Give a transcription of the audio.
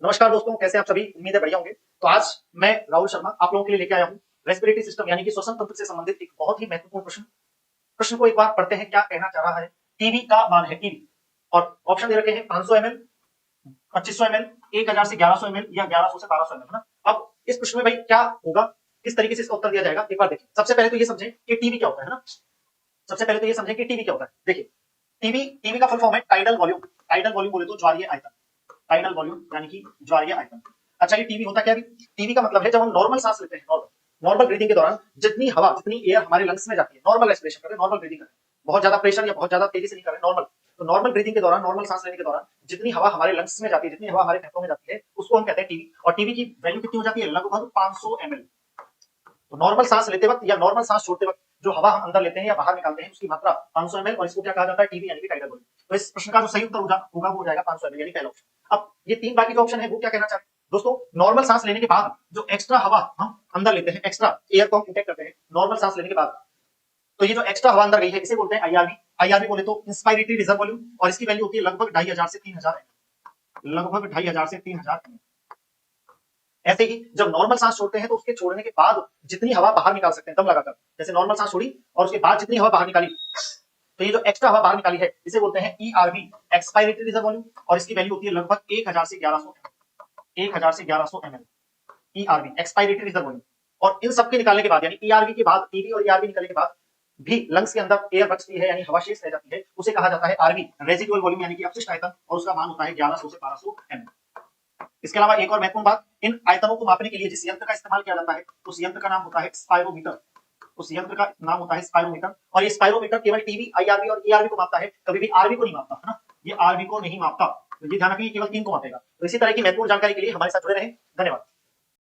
नमस्कार दोस्तों, कैसे आप सभी? उम्मीद है बढ़िया होंगे। तो आज मैं राहुल शर्मा आप लोगों के लिए लेके आया हूँ रेस्पिरेटरी सिस्टम यानी कि श्वसन तंत्र से संबंधित एक बहुत ही महत्वपूर्ण प्रश्न। प्रश्न को एक बार पढ़ते हैं, क्या कहना चाह रहा है। टीबी का मान है टीबी, और ऑप्शन दे रखे हैं 500 ml, 2500 ml, 1000 से 1100 ml या 1100 से 1200 ml, है ना। अब इस प्रश्न में भाई क्या होगा, किस तरीके से इसका उत्तर दिया जाएगा, एक बार देखिए। सबसे पहले तो ये समझें कि टीबी क्या होता है ना। सबसे पहले तो ये समझें कि टीबी क्या होता है। देखिए, टीबी टीबी का फुल फॉर्म है टाइडल वॉल्यूम। टाइडल वॉल्यूम बोले तो ज्वारीय आयतन। टाइडल वॉल्यूम यानी कि ज्वारीय आयतन। अच्छा, ये टीबी होता क्या है? टीबी का मतलब है जब हम नॉर्मल सांस लेते हैं, नॉर्मल नॉर्मल ब्रीदिंग के दौरान जितनी हवा, जितनी एयर हमारे लंग्स में जाती है, नॉर्मल रेस्पिरेशन कर रहे हैं, नॉर्मल ब्रीदिंग कर रहे हैं, बहुत ज्यादा प्रेशर या बहुत ज्यादा तेजी से नहीं कर रहे हैं, नॉर्मल। तो नॉर्मल ब्रीदिंग के दौरान, नॉर्मल सांस लेने के दौरान जितनी हवा हमारे लंग्स में जाती है, जितनी हवा हमारे फेफड़ों में जाती है, उसको हम कहते हैं टीबी। और टीबी की वैल्यू कितनी हो जाती है? लगभग 500 ml। तो नॉर्मल सांस लेते वक्त या नॉर्मल सांस छोड़ते वक्त जो हवा हम अंदर लेते हैं या बाहर निकालते हैं, उसकी मात्रा 500 ml, और इसको क्या कहा जाता है? टीबी यानी कि टाइडल वॉल्यूम। तो इस प्रश्न का जो सही उत्तर होगा वो हो जाएगा 500 ml यानी पहला ऑप्शन। अब ये तीन बाकी जो ऑप्शन है वो क्या कहना चाहते हैं दोस्तों? नॉर्मल सांस लेने के बाद जो एक्स्ट्रा हवा हम अंदर लेते हैं, एक्स्ट्रा एयर को हम इंटेक करते हैं नॉर्मल सांस लेने के बाद, तो ये जो एक्स्ट्रा हवा अंदर गई है इसे बोलते हैं आईआरवी। आईआरवी बोले तो इंस्पायरेटरी रिजर्व वॉल्यूम, और इसकी वैल्यू होती है लगभग 2500 से 3000 ml। लगभग 2500 से 3000 ml। ऐसे ही जब नॉर्मल सांस छोड़ते हैं तो उसके छोड़ने के बाद जितनी हवा बाहर निकाल सकते हैं दम लगाकर, जैसे नॉर्मल सांस छोड़ी और उसके बाद जितनी हवा बाहर निकाली, तो ये जो एक्स्ट्रा हवा बाहर निकाली है इसे बोलते हैं ईआरवी, एक्सपायरेटरी रिजर्व वॉल्यूम, और इसकी वैल्यू होती है लगभग 1000 से 1100 1000 से 1100 ml। ERV expiratory reserve volume. और इन सबके निकालने के बाद यानी ईआरवी के बाद, टीबी और ईआरवी निकालने के बाद भी लंग्स के अंदर एयर बचती है यानी हवा शेष रह जाती है, उसे कहा जाता है आरवी, रेजिडुअल वॉल्यूम यानी कि अपशिष्ट आयतन, और उसका मान होता है 1100 से 1200 ml। इसके अलावा एक और महत्वपूर्ण बात, इन आयतनों को मापने के लिए जिस यंत्र का इस्तेमाल किया जाता है उस यंत्र का नाम होता है स्पायरोमीटर। उस यंत्र का नाम होता है स्पायरोमीटर, और ये स्पायरोमीटर केवल टीबी, आईआरवी और ईआरवी को मापता है, कभी भी आरवी को नहीं मापता, है ना। ये आरवी को नहीं मापता, तो ये ध्यान रखिए, केवल तीन को मापेगा। तो इसी तरह की महत्वपूर्ण जानकारी के लिए हमारे साथ जुड़े रहें। धन्यवाद।